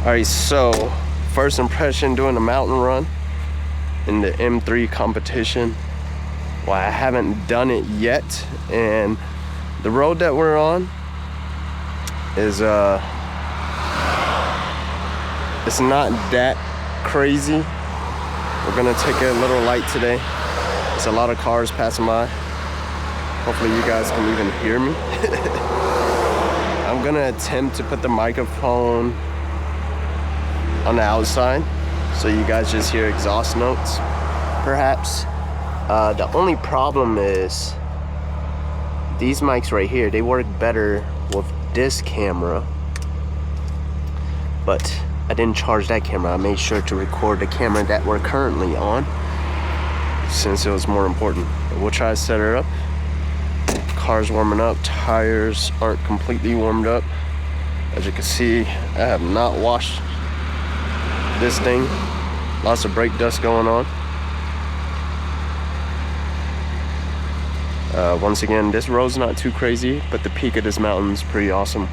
Alright, so first impression doing a mountain run in the M3 competition. Well, I haven't done it yet, and the road that we're on is it's not that crazy. We're gonna take it a little light today. There's a lot of cars passing by. Hopefully you guys can even hear me. I'm gonna attempt to put the microphone on the outside so you guys just hear exhaust notes, perhaps. The only problem is these mics right here, they work better with this camera, but I didn't charge that camera. I made sure to record the camera that we're currently on since it was more important. But we'll try to set her up. Car's warming up, tires aren't completely warmed up. As you can see, I have not washed this thing. Lots of brake dust going on. Once again, this road's not too crazy, but the peak of this mountain's pretty awesome.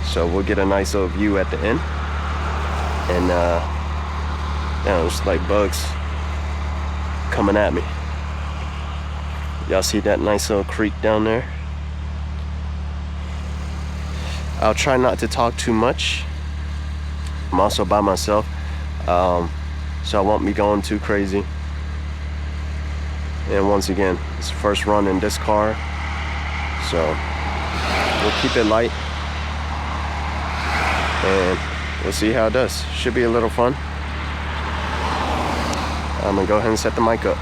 So we'll get a nice little view at the end. And there's like bugs coming at me. Y'all see that nice little creek down there? I'll try not to talk too much. I'm also by myself, so I won't be going too crazy. And once again, it's the first run in this car, so we'll keep it light and we'll see how it does. Should be a little fun. I'm gonna go ahead and set the mic up.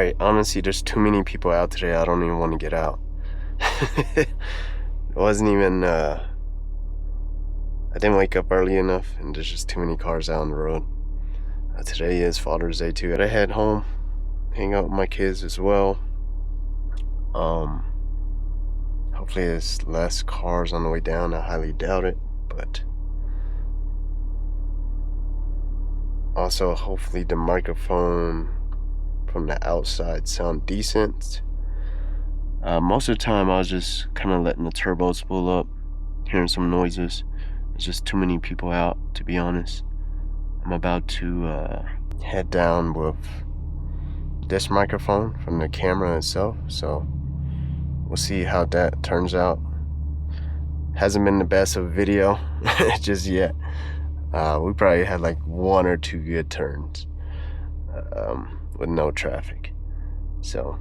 Sorry, honestly, there's too many people out today. I don't even want to get out. It wasn't even, I didn't wake up early enough, and there's just too many cars out on the road. Today is Father's Day too. Gotta head home, hang out with my kids as well. Hopefully there's less cars on the way down. I highly doubt it, but also hopefully the microphone from the outside sound decent. Most of the time I was just kind of letting the turbo spool up, hearing some noises. There's just too many people out, to be honest. I'm about to head down with this microphone from the camera itself, so we'll see how that turns out. Hasn't been the best of video just yet. We probably had like 1 or 2 good turns with no traffic. So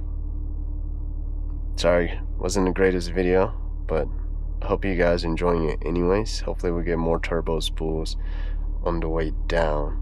sorry, wasn't the greatest video, but I hope you guys enjoying it anyways. Hopefully we get more turbo spools on the way down.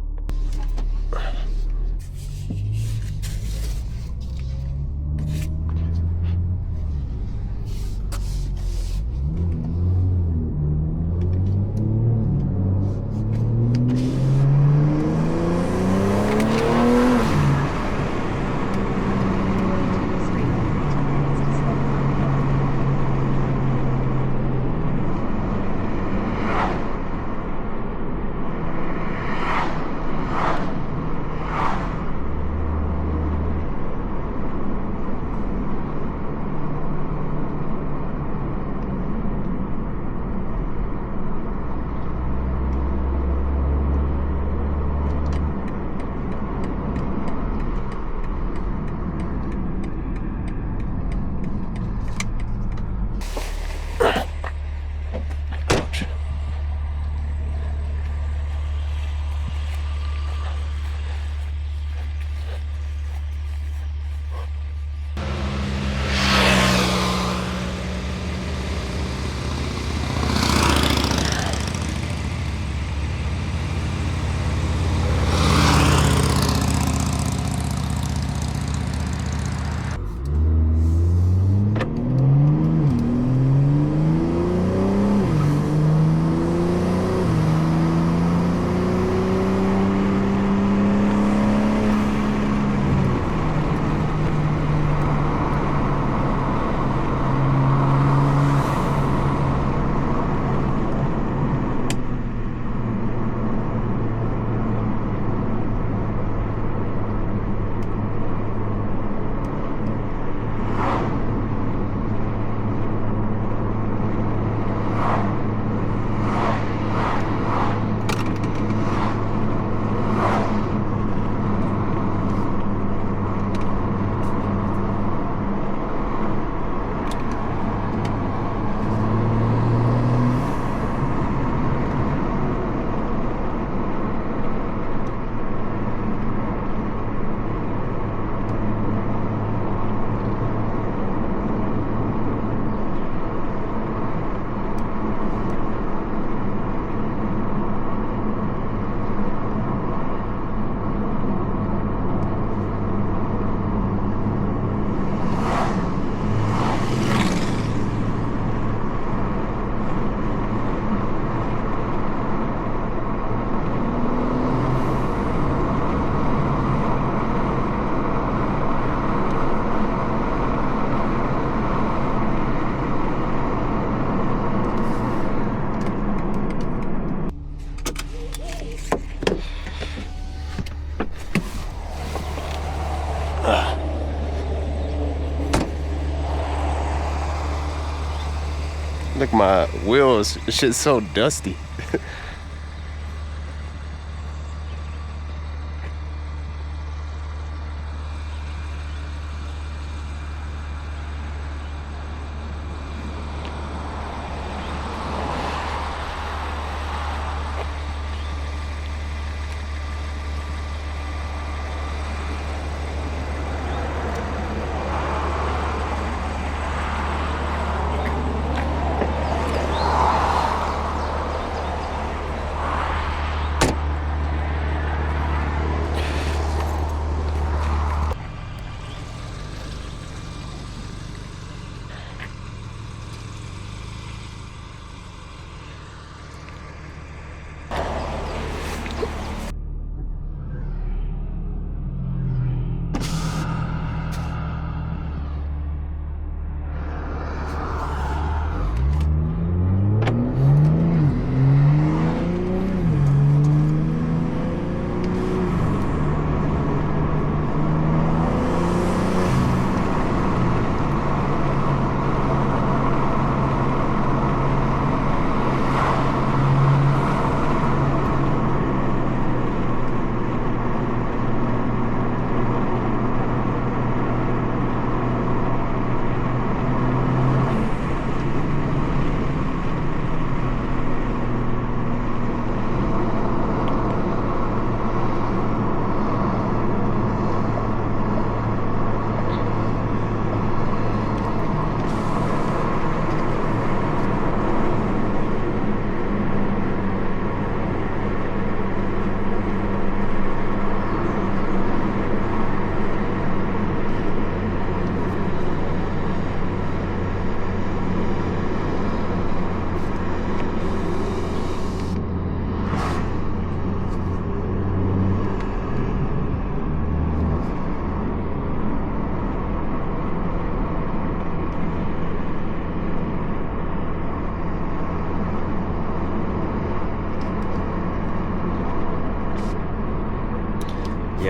Look, my wheels, this shit's so dusty.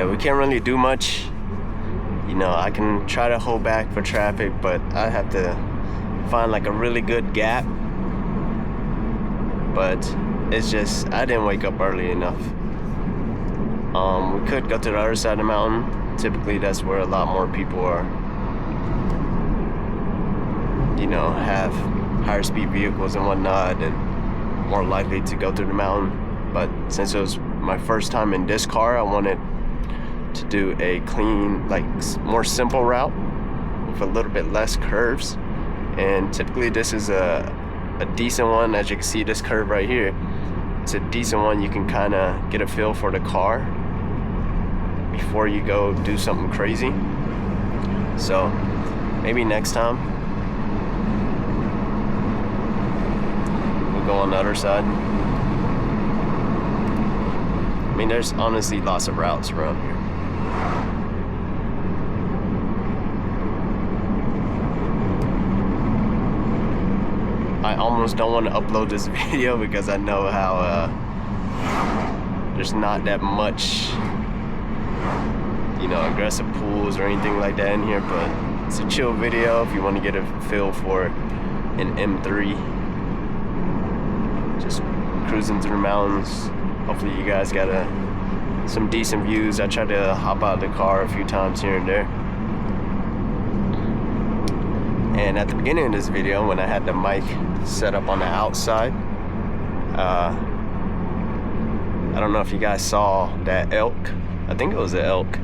yeah, we can't really do much. You know, I can try to hold back for traffic, but I have to find like a really good gap. But it's just, I didn't wake up early enough. We could go to the other side of the mountain. Typically that's where a lot more people are, you know, have higher speed vehicles and whatnot, and more likely to go through the mountain. But since it was my first time in this car, I wanted to do a clean, like more simple route with a little bit less curves. And typically this is a decent one. As you can see, this curve right here, it's a decent one. You can kind of get a feel for the car before you go do something crazy. So maybe next time we'll go on the other side. I mean, there's honestly lots of routes around here. I almost don't want to upload this video because I know how there's not that much, you know, aggressive pulls or anything like that in here, but it's a chill video if you want to get a feel for an M3. Just cruising through the mountains. Hopefully you guys got some decent views. I tried to hop out of the car a few times here and there. And at the beginning of this video, when I had the mic set up on the outside, I don't know if you guys saw that elk. I think it was an elk.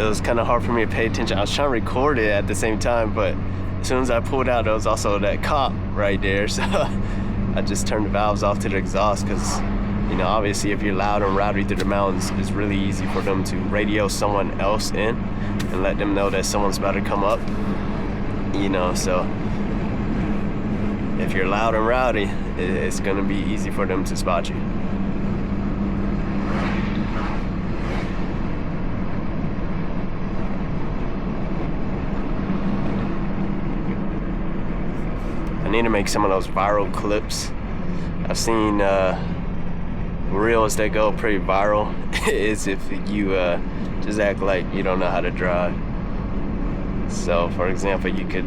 It was kind of hard for me to pay attention. I was trying to record it at the same time, but as soon as I pulled out, there was also that cop right there. So I just turned the valves off to the exhaust because, you know, obviously if you're loud and rowdy through the mountains, it's really easy for them to radio someone else in and let them know that someone's about to come up. You know, so if you're loud and rowdy, it's gonna be easy for them to spot you. I need to make some of those viral clips. I've seen reels that go pretty viral is if you just act like you don't know how to drive. So for example, you could,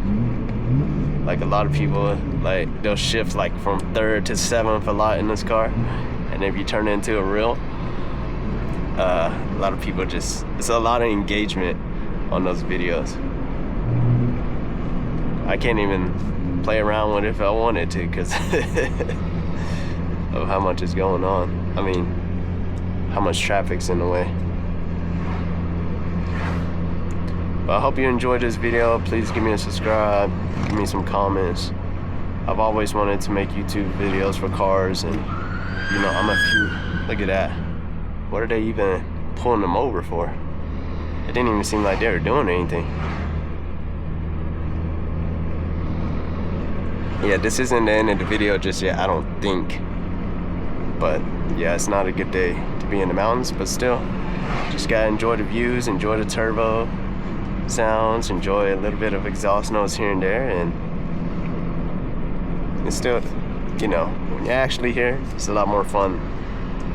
like a lot of people, like they'll shift like from 3rd to 7th a lot in this car, and if you turn it into a reel, a lot of people just, it's a lot of engagement on those videos. I can't even play around with it if I wanted to because of how much is going on. I mean, how much traffic's in the way. But I hope you enjoyed this video. Please give me a subscribe, give me some comments. I've always wanted to make YouTube videos for cars, and you know, I'm a few, look at that. What are they even pulling them over for? It didn't even seem like they were doing anything. Yeah, this isn't the end of the video just yet, I don't think. But yeah, it's not a good day to be in the mountains, but still, just gotta enjoy the views, enjoy the turbo sounds, enjoy a little bit of exhaust notes here and there, and it's still, you know, when you're actually here, it's a lot more fun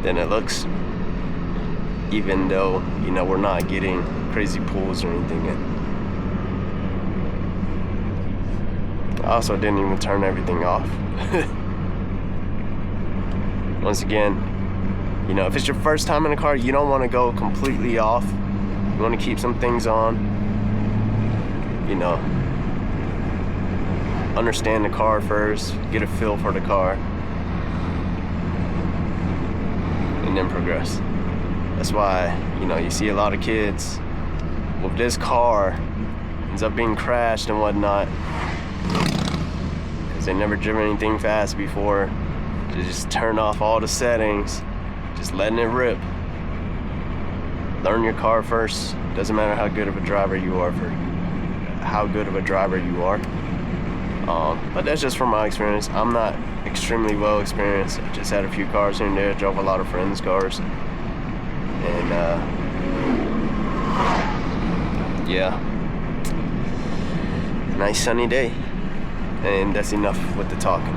than it looks, even though, you know, we're not getting crazy pulls or anything. I also didn't even turn everything off. Once again, you know, if it's your first time in a car, you don't want to go completely off. You want to keep some things on. You know, understand the car first, get a feel for the car, and then progress. That's why, you know, you see a lot of kids with this car ends up being crashed and whatnot because they never driven anything fast before. They just turn off all the settings, just letting it rip. Learn your car first. Doesn't matter how good of a driver you are but that's just from my experience. I'm not extremely well experienced. I just had a few cars here and there, drove a lot of friends' cars, and yeah, nice sunny day, and that's enough with the talking.